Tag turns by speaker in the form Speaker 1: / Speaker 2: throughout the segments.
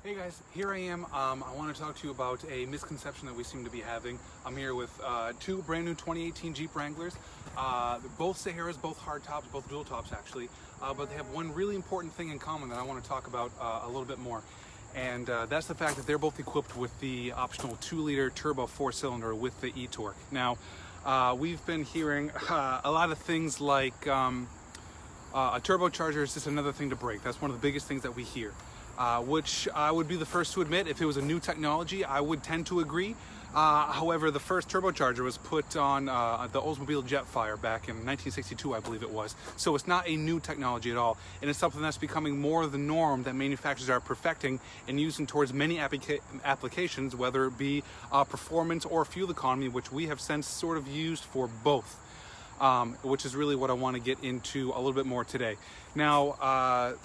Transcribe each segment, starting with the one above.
Speaker 1: Hey guys, here I am. I want to talk to you about a misconception that we seem to be having. I'm here with two brand new 2018 Jeep Wranglers. Both Saharas, both hardtops, both dual tops actually, but they have one really important thing in common that I want to talk about a little bit more. And that's the fact that they're both equipped with the optional 2-liter turbo 4-cylinder with the e-torque. Now, we've been hearing a lot of things like a turbocharger is just another thing to break. That's one of the biggest things that we hear. Which I would be the first to admit, if it was a new technology, I would tend to agree. However, the first turbocharger was put on the Oldsmobile Jetfire back in 1962, I believe it was. So it's not a new technology at all, and it's something that's becoming more the norm that manufacturers are perfecting and using towards many applications, whether it be performance or fuel economy, which we have since sort of used for both. Which is really what I want to get into a little bit more today. Now,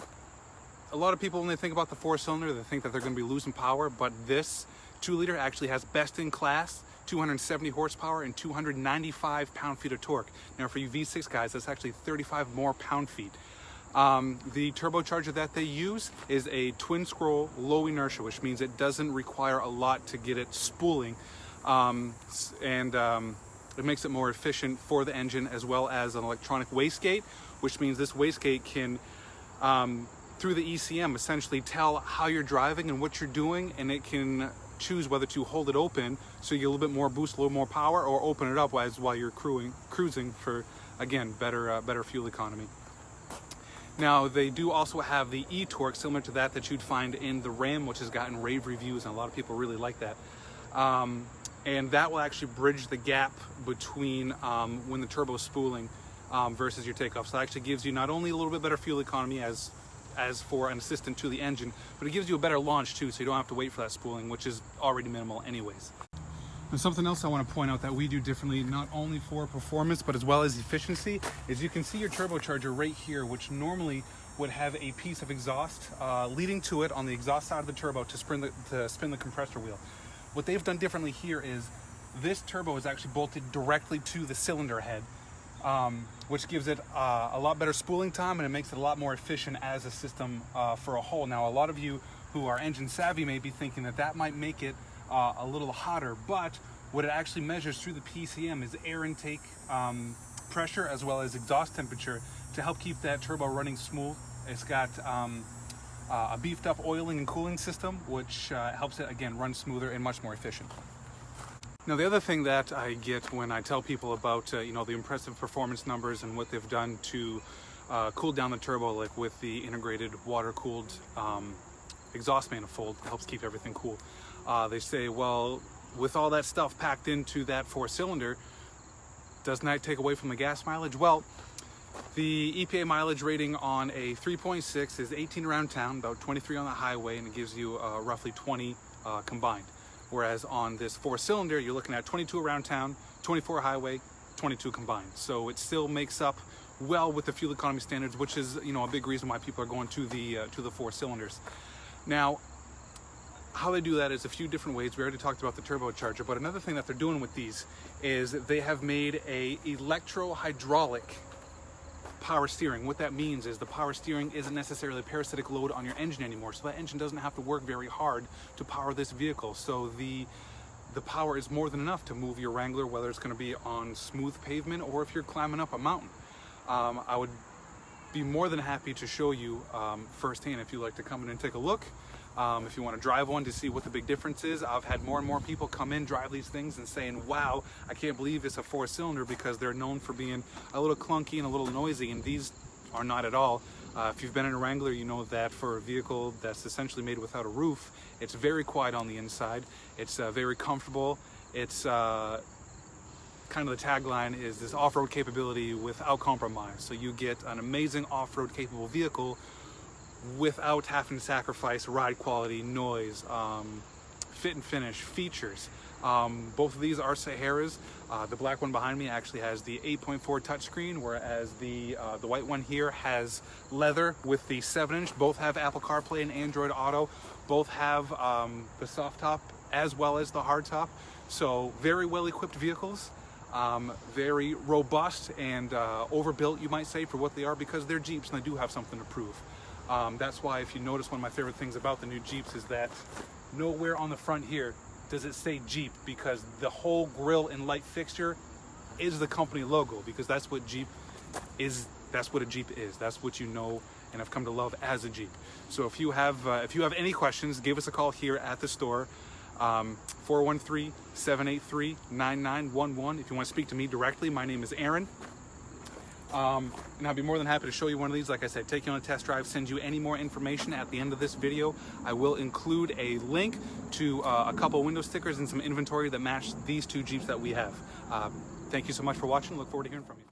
Speaker 1: a lot of people, when they think about the 4-cylinder, they think that they're going to be losing power, but this 2-liter actually has best-in-class 270 horsepower and 295 pound-feet of torque. Now, for you V6 guys, that's actually 35 more pound-feet. The turbocharger that they use is a twin-scroll low inertia, which means it doesn't require a lot to get it spooling, it makes it more efficient for the engine, as well as an electronic wastegate, which means this wastegate can through the ECM essentially tell how you're driving and what you're doing, and it can choose whether to hold it open so you get a little bit more boost, a little more power, or open it up while you're cruising for, again, better fuel economy. Now, they do also have the e-torque, similar to that you'd find in the Ram, which has gotten rave reviews, and a lot of people really like that. And that will actually bridge the gap between when the turbo is spooling versus your takeoff. So it actually gives you not only a little bit better fuel economy as for an assistant to the engine, but it gives you a better launch too, so you don't have to wait for that spooling, which is already minimal anyways. And something else I want to point out that we do differently, not only for performance but as well as efficiency, is you can see your turbocharger right here, which normally would have a piece of exhaust leading to it on the exhaust side of the turbo to spin the compressor wheel. What they've done differently here is this turbo is actually bolted directly to the cylinder head, which gives it a lot better spooling time, and it makes it a lot more efficient as a system for a whole. Now, a lot of you who are engine savvy may be thinking that that might make it a little hotter, but what it actually measures through the PCM is air intake pressure as well as exhaust temperature to help keep that turbo running smooth. It's got a beefed up oiling and cooling system, which helps it, again, run smoother and much more efficient. Now, the other thing that I get when I tell people about the impressive performance numbers and what they've done to cool down the turbo, like with the integrated water-cooled exhaust manifold, helps keep everything cool. They say, well, with all that stuff packed into that 4-cylinder, doesn't that take away from the gas mileage? Well, the EPA mileage rating on a 3.6 is 18 around town, about 23 on the highway, and it gives you roughly 20 combined. Whereas on this 4-cylinder, you're looking at 22 around town, 24 highway, 22 combined. So it still makes up well with the fuel economy standards, which is a big reason why people are going to the 4-cylinders. Now, how they do that is a few different ways. We already talked about the turbocharger, but another thing that they're doing with these is that they have made a electro-hydraulic power steering. What that means is the power steering isn't necessarily a parasitic load on your engine anymore, so that engine doesn't have to work very hard to power this vehicle. So the power is more than enough to move your Wrangler, whether it's going to be on smooth pavement or if you're climbing up a mountain. I would be more than happy to show you firsthand if you'd like to come in and take a look. If you want to drive one to see what the big difference is. I've had more and more people come in, drive these things, and saying, wow, I can't believe it's a 4-cylinder, because they're known for being a little clunky and a little noisy, and these are not at all. If you've been in a Wrangler, you know that for a vehicle that's essentially made without a roof, it's very quiet on the inside. It's very comfortable. It's kind of the tagline is this off-road capability without compromise. So you get an amazing off-road capable vehicle without having to sacrifice ride quality, noise, fit and finish, features. Both of these are Saharas. The black one behind me actually has the 8.4 touchscreen, whereas the white one here has leather with the 7-inch. Both have Apple CarPlay and Android Auto. Both have the soft top as well as the hard top. So very well equipped vehicles. Very robust and overbuilt, you might say, for what they are, because they're Jeeps and they do have something to prove. That's why, if you notice, one of my favorite things about the new Jeeps is that nowhere on the front here does it say Jeep, because the whole grille and light fixture is the company logo, because that's what Jeep is. That's what a Jeep is. That's what you know and have come to love as a Jeep. So if you have any questions, give us a call here at the store, 413-783-9911. If you want to speak to me directly, my name is Aaron. And I'll be more than happy to show you one of these. Like I said, take you on a test drive, send you any more information at the end of this video. I will include a link to a couple window stickers and some inventory that match these two Jeeps that we have. Thank you so much for watching. Look forward to hearing from you.